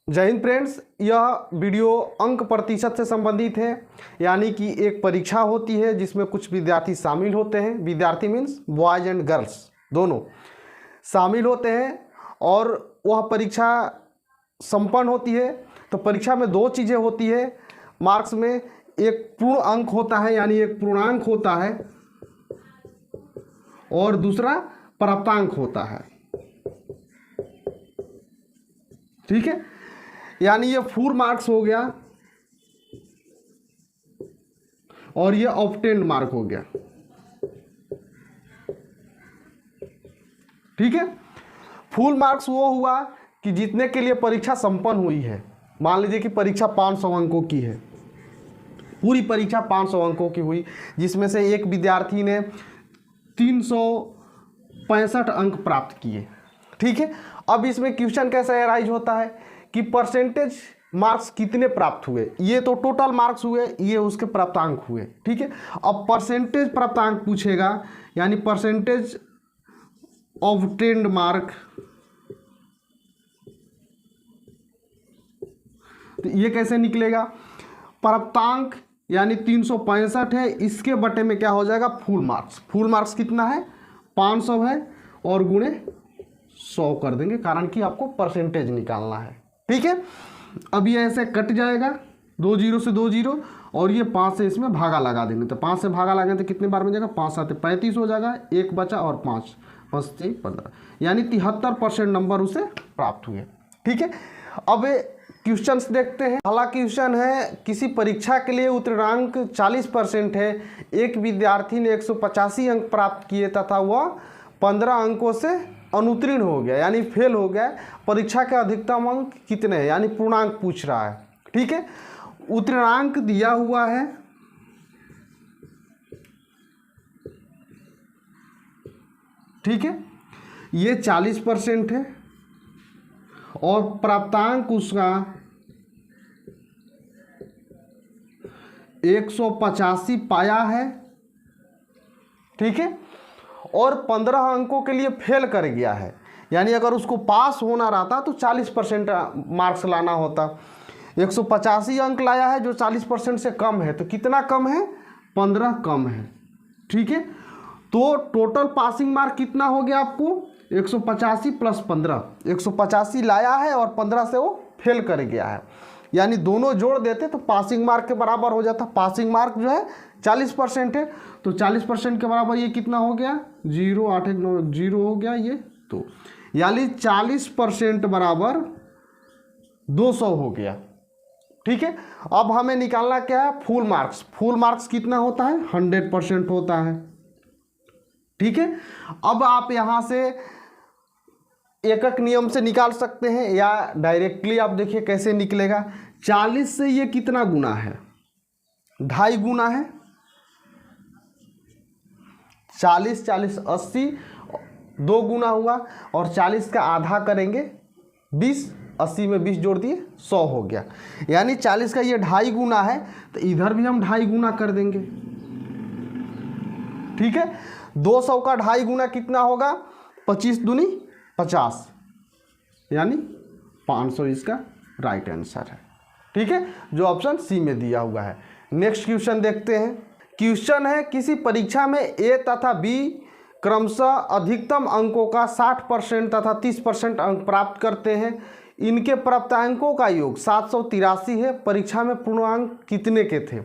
जय हिंद फ्रेंड्स, यह वीडियो अंक प्रतिशत से संबंधित है। यानी कि एक परीक्षा होती है जिसमें कुछ विद्यार्थी शामिल होते हैं। विद्यार्थी मीन्स बॉयज एंड गर्ल्स दोनों शामिल होते हैं और वह परीक्षा संपन्न होती है। तो परीक्षा में दो चीज़ें होती है मार्क्स में, एक पूर्ण अंक होता है यानी एक पूर्णांक होता है और दूसरा प्राप्तांक होता है। ठीक है, यानी ये फुल मार्क्स हो गया और ये ऑब्टेन्ड मार्क हो गया। ठीक है, फुल मार्क्स वो हुआ कि जीतने के लिए परीक्षा संपन्न हुई है। मान लीजिए कि परीक्षा 500 अंकों की है, पूरी परीक्षा 500 अंकों की हुई, जिसमें से एक विद्यार्थी ने 365 अंक प्राप्त किए। ठीक है, अब इसमें क्वेश्चन कैसा एराइज होता है कि परसेंटेज मार्क्स कितने प्राप्त हुए। ये तो टोटल मार्क्स हुए, ये उसके प्राप्तांक हुए। ठीक है, अब परसेंटेज प्राप्तांक पूछेगा यानी परसेंटेज ऑब्टेन्ड मार्क। तो ये कैसे निकलेगा, प्राप्तांक यानी 365 है, इसके बटे में क्या हो जाएगा फुल मार्क्स। फुल मार्क्स कितना है 500 है और गुणे 100 कर देंगे, कारण कि आपको परसेंटेज निकालना है। ठीक है, अब ये ऐसे कट जाएगा, 2 जीरो से 2 जीरो और ये 5 से इसमें भागा लगा देंगे। तो 5 से भागा लगाएंगे तो कितने बार में जाएगा, 5 7 35 हो जाएगा, एक बचा और 5 5 6 15, यानी 73% नंबर उसे प्राप्त हुए। ठीक है, अब क्वेश्चंस देखते हैं। पहला क्वेश्चन है, किसी परीक्षा के लिए उत्तीर्णांक 40% है। एक विद्यार्थी ने 185 अंक प्राप्त किए तथा वह 15 अंकों से अनुत्तीर्ण हो गया यानी फेल हो गया। परीक्षा के अधिकतम अंक कितने हैं, यानी पूर्णांक पूछ रहा है। ठीक है, उत्तीर्णांक दिया हुआ है ठीक है, ये 40% है और प्राप्तांक उसका 185 पाया है। ठीक है, और 15 अंकों के लिए फेल कर गया है, यानी अगर उसको पास होना रहता तो 40% मार्क्स लाना होता। 185 अंक लाया है जो 40% से कम है, तो कितना कम है 15 कम है। ठीक है, तो टोटल पासिंग मार्क कितना हो गया आपको 185 प्लस 15, 185 लाया है और 15 से वो फेल कर गया है, यानी दोनों जोड़ देते तो पासिंग मार्क के बराबर हो जाता। पासिंग मार्क जो है 40% है, तो 40% के बराबर ये कितना हो गया 0 8 1 9 0 हो गया ये, तो यानी 40% बराबर 200 हो गया। ठीक है, अब हमें निकालना क्या है फुल मार्क्स। फुल मार्क्स कितना होता है 100% होता है। ठीक है, अब आप यहाँ से एक एक नियम से निकाल सकते हैं या डायरेक्टली आप देखिए कैसे निकलेगा। 40 से ये कितना गुना है 2.5 गुना है। 40 40 80 2 गुना हुआ और 40 का आधा करेंगे 20, 80 में 20 जोड़ दिए 100 हो गया, यानी 40 का ये 2.5 गुना है, तो इधर भी हम 2.5 गुना कर देंगे। ठीक है, 200 का 2.5 गुना कितना होगा 25 दूनी 50, यानी 500 इसका राइट आंसर है। ठीक है, जो ऑप्शन सी में दिया हुआ है। नेक्स्ट क्वेश्चन देखते हैं। क्वेश्चन है, किसी परीक्षा में ए तथा बी क्रमशः अधिकतम अंकों का 60% तथा 30% अंक प्राप्त करते हैं। इनके प्राप्तांकों का योग 783 है। परीक्षा में पूर्णांक कितने के थे,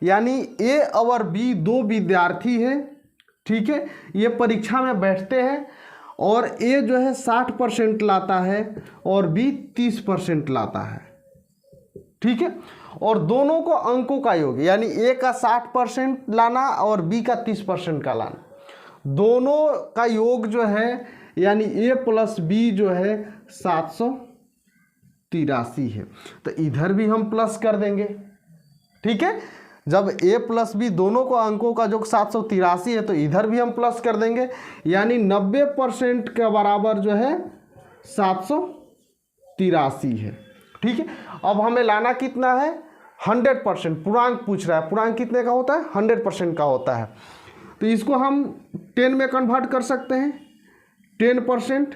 यानी ए और बी दो विद्यार्थी हैं। ठीक है, ये परीक्षा में बैठते हैं और ए जो है 60% लाता है और बी 30% लाता है। ठीक है, और दोनों को अंकों का योग यानी ए का 60% लाना और बी का 30% का लाना, दोनों का योग जो है यानी ए प्लस बी जो है 783 है, तो इधर भी हम प्लस कर देंगे। ठीक है, जब ए प्लस बी दोनों को अंकों का जो 783 है तो इधर भी हम प्लस कर देंगे, यानी 90% के बराबर जो है 783 है। ठीक है, अब हमें लाना कितना है 100%। पूर्णांक पूछ रहा है, पूर्णांक कितने का होता है 100% का होता है, तो इसको हम 10 में कन्वर्ट कर सकते हैं। 10%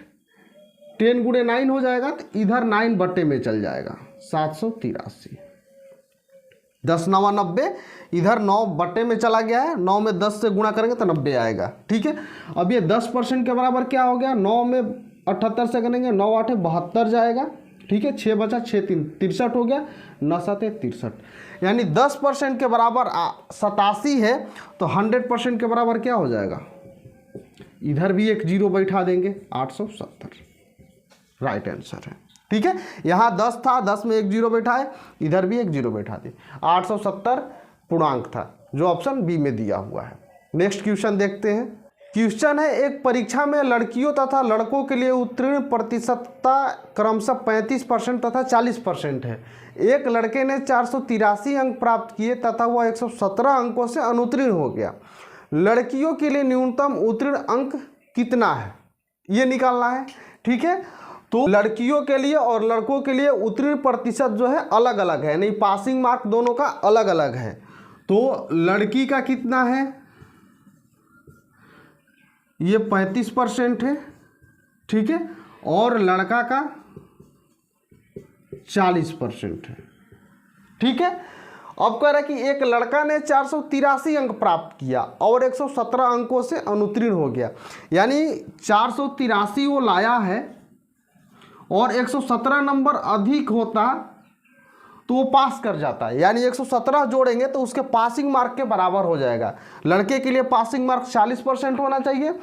10 गुणे 9 हो जाएगा, तो इधर 9 बट्टे में चल जाएगा 783। 10 9 90, इधर 9 बट्टे में चला गया है, 9 में 10 से गुणा करेंगे तो 90 आएगा। ठीक है, अब ये 10% के बराबर क्या हो गया, 9 में 78 से करेंगे, 9 8 72 जाएगा। ठीक है, 6 बचा, 6 3 63 हो गया, 9 7 63। यानी 10% के बराबर 87 है, तो 100% के बराबर क्या हो जाएगा, इधर भी एक जीरो बैठा देंगे, 870 राइट आंसर है। ठीक है, यहाँ 10 था, 10 में एक जीरो बैठा है, इधर भी एक जीरो बैठा दे, 870 पूर्णांक था, जो ऑप्शन बी में दिया हुआ है। नेक्स्ट क्वेश्चन देखते हैं। क्वेश्चन है, एक परीक्षा में लड़कियों तथा लड़कों के लिए उत्तीर्ण प्रतिशतता क्रमशः 35% तथा 40% है। एक लड़के ने 483 अंक प्राप्त किए तथा वह 117 अंकों से अनुत्तीर्ण हो गया। लड़कियों के लिए न्यूनतम उत्तीर्ण अंक कितना है, ये निकालना है। ठीक है, तो लड़कियों के लिए और लड़कों के लिए उत्तीर्ण प्रतिशत जो है अलग अलग है, नहीं पासिंग मार्क दोनों का अलग अलग है। तो लड़की का कितना है, ये 35% है। ठीक है, और लड़का का 40% है। ठीक है, अब कह रहा है कि एक लड़का ने 483 अंक प्राप्त किया और 117 अंकों से अनुत्तीर्ण हो गया। यानी 483 वो लाया है और 117 नंबर अधिक होता तो वो पास कर जाता है। यानी 117 जोड़ेंगे तो उसके पासिंग मार्क के बराबर हो जाएगा। लड़के के लिए पासिंग मार्क 40% होना चाहिए,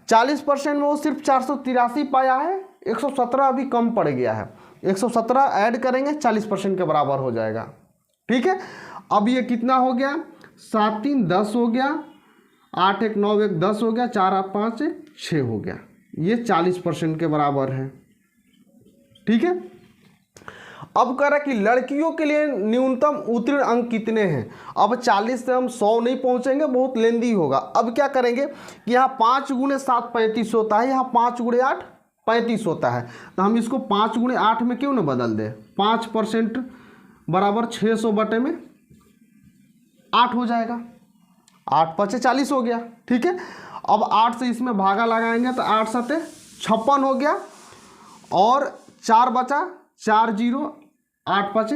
40% में वो सिर्फ 483 पाया है, 117 अभी कम पड़ गया है, 117 ऐड करेंगे 40% के बराबर हो जाएगा। ठीक है, अब ये कितना हो गया, 7 3 10 हो गया, 8 1 9 1 10 हो गया, 4 8 5 6 हो गया, ये 40% के बराबर है। ठीक है, अब कह रहा है कि लड़कियों के लिए न्यूनतम उत्तीर्ण अंक कितने हैं। अब 40 से हम 100 नहीं पहुंचेंगे, बहुत लेंदी होगा। अब क्या करेंगे कि यहाँ 5 गुणे 7 35 होता है, यहाँ 5 गुणे 8 35 होता है, तो हम इसको 5 गुणे 8 में क्यों ना बदल दें। 5% बराबर 600 बटे में 8 हो जाएगा, 8 5 40 हो गया। ठीक है, अब 8 से इसमें भागा लगाएंगे तो 8 7 56 हो गया, और 4 बचा, 4 0 8 5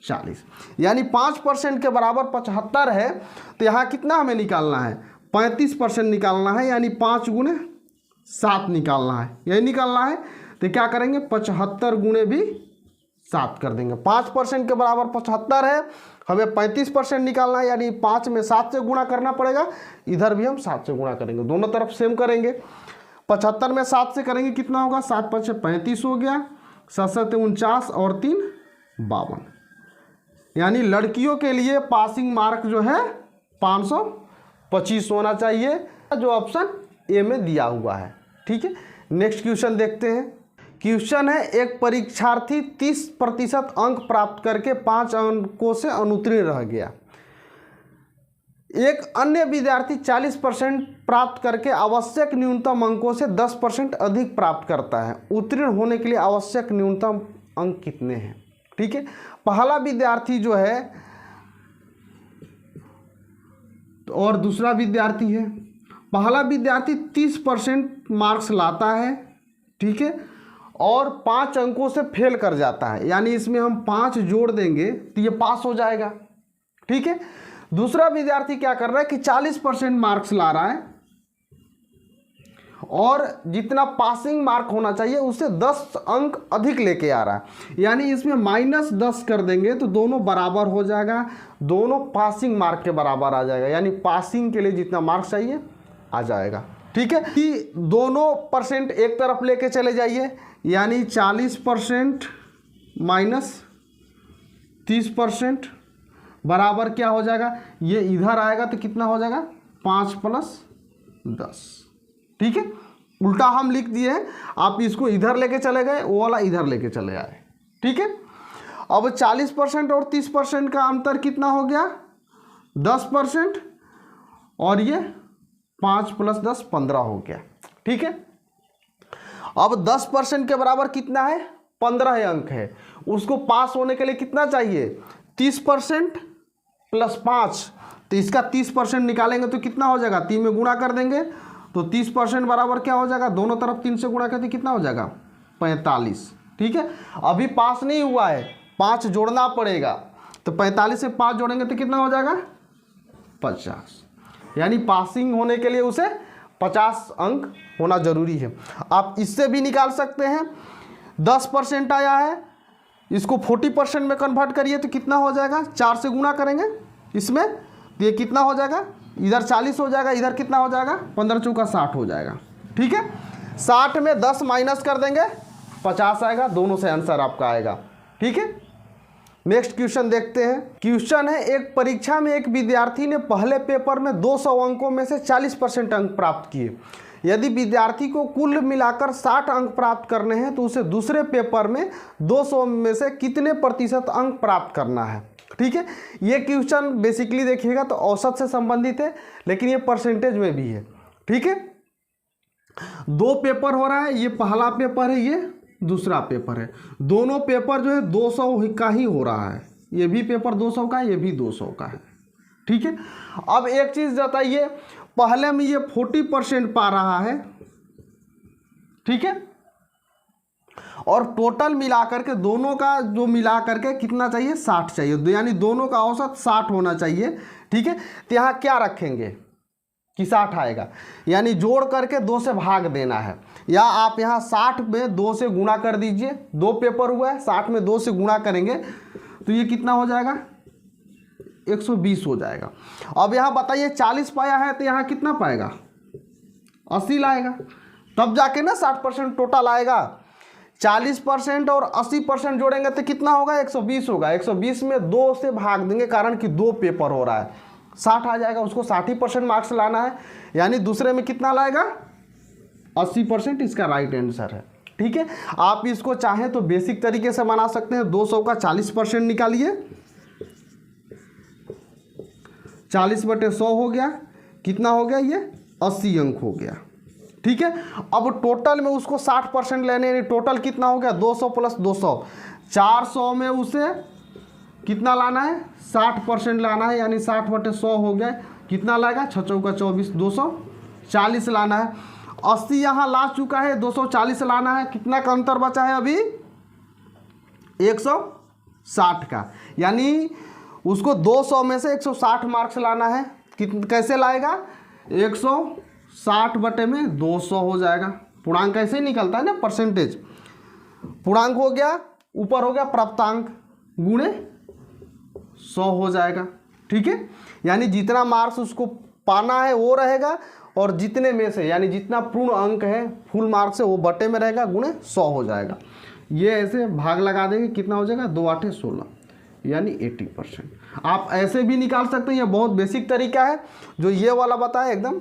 40। यानी 5% के बराबर 75 है, तो यहाँ कितना हमें निकालना है, 35% निकालना है, यानी 5 गुणे 7 निकालना है, यही निकालना है। तो क्या करेंगे, 75 गुणे भी 7 कर देंगे। 5% के बराबर 75 है, हमें 35% निकालना है, यानी 5 में 7 से गुणा करना पड़ेगा, इधर भी हम 7 से गुणा करेंगे, दोनों तरफ सेम करेंगे। 75 में 7 से करेंगे कितना होगा, 7 5 35 हो गया, 7 7 49 और 3 52। यानी लड़कियों के लिए पासिंग मार्क जो है 525 होना चाहिए, जो ऑप्शन ए में दिया हुआ है। ठीक है, नेक्स्ट क्वेश्चन देखते हैं। क्वेश्चन है, एक परीक्षार्थी 30% अंक प्राप्त करके 5 अंकों से अनुत्तीर्ण रह गया। एक अन्य विद्यार्थी 40% प्राप्त करके आवश्यक न्यूनतम अंकों से 10% अधिक प्राप्त करता है। उत्तीर्ण होने के लिए आवश्यक न्यूनतम अंक कितने हैं। ठीक है, पहला विद्यार्थी जो है और दूसरा विद्यार्थी है। पहला विद्यार्थी 30% मार्क्स लाता है, ठीक है, और 5 अंकों से फेल कर जाता है, यानी इसमें हम 5 जोड़ देंगे तो ये पास हो जाएगा। ठीक है, दूसरा विद्यार्थी क्या कर रहा है कि 40% मार्क्स ला रहा है और जितना पासिंग मार्क होना चाहिए उससे 10 अंक अधिक लेके आ रहा है, यानी इसमें -10 कर देंगे तो दोनों बराबर हो जाएगा, दोनों पासिंग मार्क के बराबर आ जाएगा, यानी पासिंग के लिए जितना मार्क्स चाहिए आ जाएगा। ठीक है, कि दोनों परसेंट एक तरफ लेके चले जाइए, यानी 40% माइनस 30% बराबर क्या हो जाएगा, ये इधर आएगा तो कितना हो जाएगा 5 + 10। ठीक है, उल्टा हम लिख दिए हैं, आप इसको इधर लेके चले गए, वो वाला इधर लेके चले आए। ठीक है, अब 40% और 30% का अंतर कितना हो गया 10%, और ये 5 + 10 15 हो गया। ठीक है, अब 10% के बराबर कितना है 15 अंक है, उसको पास होने के लिए कितना चाहिए 30% + 5, तो इसका 30% निकालेंगे तो कितना हो जाएगा, 3 में गुणा कर देंगे तो 30% बराबर क्या हो जाएगा, दोनों तरफ 3 से गुणा करते कितना हो जाएगा 45। ठीक है, अभी पास नहीं हुआ है, 5 जोड़ना पड़ेगा, तो 45 से 5 जोड़ेंगे तो कितना हो जाएगा 50। यानी पासिंग होने के लिए उसे 50 अंक होना जरूरी है। आप इससे भी निकाल सकते हैं, 10% आया है, इसको 40% में कन्वर्ट करिए तो कितना हो जाएगा, 4 से गुणा करेंगे इसमें तो ये कितना हो जाएगा, इधर 40 हो जाएगा, इधर कितना हो जाएगा 15 चौका 60 हो जाएगा। ठीक है, 60 में 10 माइनस कर देंगे 50 आएगा, दोनों से आंसर आपका आएगा। ठीक है, नेक्स्ट क्वेश्चन देखते हैं। क्वेश्चन है, एक परीक्षा में एक विद्यार्थी ने पहले पेपर में 200 अंकों में से 40% अंक प्राप्त किए। यदि विद्यार्थी को कुल मिलाकर 60 अंक प्राप्त करने हैं तो उसे दूसरे पेपर में 200 में से कितने प्रतिशत अंक प्राप्त करना है। ठीक है, ये क्वेश्चन बेसिकली देखिएगा तो औसत से संबंधित है, लेकिन ये परसेंटेज में भी है। ठीक है, 2 पेपर हो रहा है, ये पहला पेपर है, ये दूसरा पेपर है, दोनों पेपर जो है 200 का ही हो रहा है, ये भी पेपर 200 का है, ये भी 200 का है। ठीक है, अब एक चीज़ बताइए, पहले में ये 40% पा रहा है, ठीक है, और टोटल मिलाकर के दोनों का जो मिलाकर के कितना चाहिए 60 चाहिए, यानी दोनों का औसत 60 होना चाहिए। ठीक है, तो यहाँ क्या रखेंगे कि 60 आएगा, यानी जोड़ करके 2 से भाग देना है, या आप यहाँ 60 में 2 से गुणा कर दीजिए, 2 पेपर हुआ है, 60 में 2 से गुणा करेंगे तो ये कितना हो जाएगा 120 हो जाएगा। अब यहाँ बताइए 40 पाया है तो यहाँ कितना पाएगा 80 लाएगा, तब जाके ना 60% टोटल आएगा। 40% और 80% जोड़ेंगे तो कितना होगा 120 होगा, 120 में 2 से भाग देंगे, कारण कि 2 पेपर हो रहा है, 60 आ जाएगा, उसको 60% मार्क्स लाना है, यानी दूसरे में कितना लाएगा 80%, इसका राइट आंसर है। ठीक है, आप इसको चाहें तो बेसिक तरीके से बना सकते हैं, 200 का 40% निकालिए, 40/100 हो गया, कितना हो गया ये 80 अंक हो गया। ठीक है, अब टोटल में उसको 60% लेने, यानी टोटल कितना हो गया 200 प्लस 200, 400 में उसे कितना लाना है 60% लाना है, यानी 60/100 हो गया, कितना लाएगा 6 चौका 24, 240 लाना है। 80 यहाँ ला चुका है, 240 लाना है, कितना का अंतर बचा है अभी 160 का, यानी उसको 200 में से 160 मार्क्स लाना है। कैसे लाएगा 160/200 हो जाएगा, पूर्णांक कैसे निकलता है ना, परसेंटेज, पूर्णांक हो गया, ऊपर हो गया प्राप्तांक, गुणे 100 हो जाएगा। ठीक है, यानी जितना मार्क्स उसको पाना है वो रहेगा, और जितने में से यानी जितना पूर्ण अंक है फुल मार्क्स है वो बटे में रहेगा, गुणे 100 हो जाएगा। ये ऐसे भाग लगा देंगे, कितना हो जाएगा 2 8 16, यानी 80%। आप ऐसे भी निकाल सकते हैं, ये बहुत बेसिक तरीका है, जो ये वाला बताया एकदम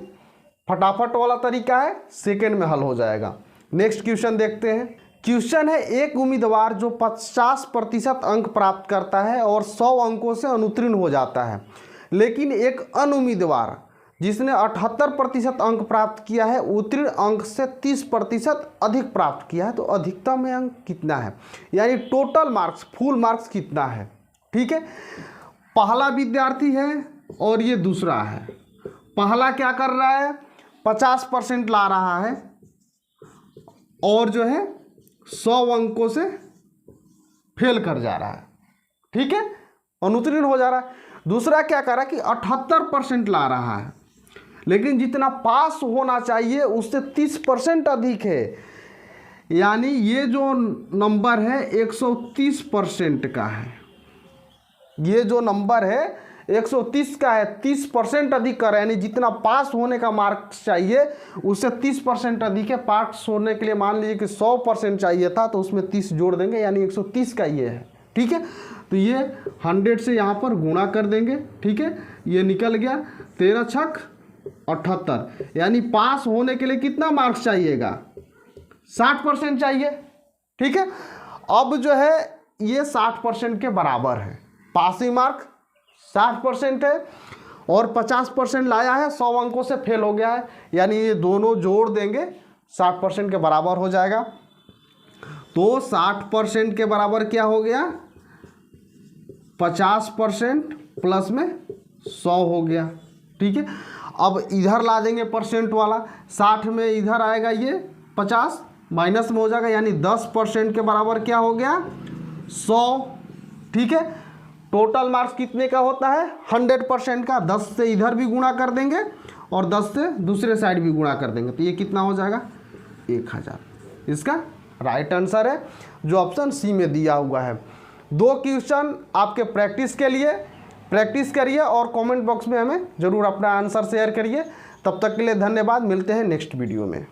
फटाफट वाला तरीका है, सेकेंड में हल हो जाएगा। नेक्स्ट क्वेश्चन देखते हैं। क्वेश्चन है, एक उम्मीदवार जो 50% अंक प्राप्त करता है और 100 अंकों से अनुत्तीर्ण हो जाता है, लेकिन एक अन्य उम्मीदवार जिसने 78% अंक प्राप्त किया है उत्तीर्ण अंक से 30% अधिक प्राप्त किया है, तो अधिकतम में अंक कितना है, यानी टोटल मार्क्स फुल मार्क्स कितना है। ठीक है, पहला विद्यार्थी है और ये दूसरा है, पहला क्या कर रहा है 50% ला रहा है और जो है 100 अंकों से फेल कर जा रहा है। ठीक है, अनुत्तीर्ण हो जा रहा है। दूसरा क्या कर रहा है कि 78% ला रहा है, लेकिन जितना पास होना चाहिए उससे 30% अधिक है, यानी ये जो नंबर है 130% का है, ये जो नंबर है 130 का है, 30% अधिक का है, यानी जितना पास होने का मार्क्स चाहिए उससे 30% अधिक है। पास होने के लिए मान लीजिए कि 100% चाहिए था, तो उसमें 30 जोड़ देंगे, यानी 130 का ये है। ठीक है, तो ये 100 से यहाँ पर गुणा कर देंगे। ठीक है, ये निकल गया 13 छक 78, यानी पास होने के लिए कितना मार्क्स चाहिएगा 60% चाहिए। ठीक है, अब जो है ये 60% के बराबर है, पासिंग मार्क 60% है और 50% लाया है, 100 अंकों से फेल हो गया है, यानी ये दोनों जोड़ देंगे 60% के बराबर हो जाएगा। तो 60% के बराबर क्या हो गया 50% प्लस में 100 हो गया। ठीक है, अब इधर ला देंगे परसेंट वाला, 60 में इधर आएगा ये 50, माइनस में हो जाएगा, यानी 10% के बराबर क्या हो गया 100। ठीक है, टोटल मार्क्स कितने का होता है 100% का। 10 से इधर भी गुणा कर देंगे और 10 से दूसरे साइड भी गुणा कर देंगे, तो ये कितना हो जाएगा 1000। इसका राइट आंसर है जो ऑप्शन सी में दिया हुआ है। 2 क्वेश्चन आपके प्रैक्टिस के लिए, प्रैक्टिस करिए और कमेंट बॉक्स में हमें ज़रूर अपना आंसर शेयर करिए। तब तक के लिए धन्यवाद, मिलते हैं नेक्स्ट वीडियो में।